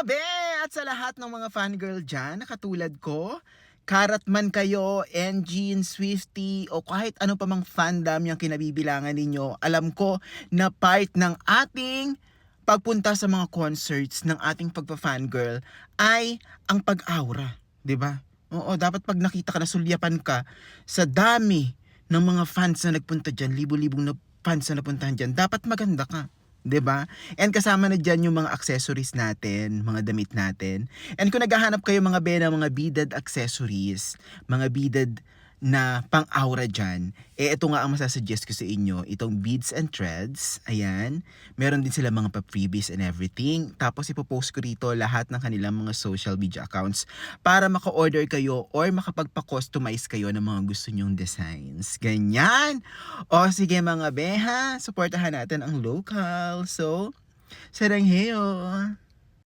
be! At sa lahat ng mga fangirl dyan na katulad ko, karat man kayo, Engine, Swiftie, o kahit ano pa mang fandom yung kinabibilangan ninyo, alam ko na part ng ating pagpunta sa mga concerts ng ating pagpa-fangirl ay ang pag-aura, 'di ba? Oo, dapat pag nakita ka na sulyapan ka sa dami ng mga fans na nagpunta diyan, libo-libong na fans na napuntahan diyan, dapat maganda ka. 'Di ba? And kasama na diyan yung mga accessories natin, mga damit natin. And kung naghahanap kayo mga bena, mga beaded accessories, mga beaded na pang-aura dyan, ito nga ang masasuggest ko sa inyo, itong beads and threads, ayan, meron din sila mga pa-freebies and everything, tapos ipopost ko rito lahat ng kanilang mga social media accounts para maka-order kayo or makapagpa-customize kayo ng mga gusto nyong designs, ganyan. O sige mga beha, supportahan natin ang local, so, sarangheo!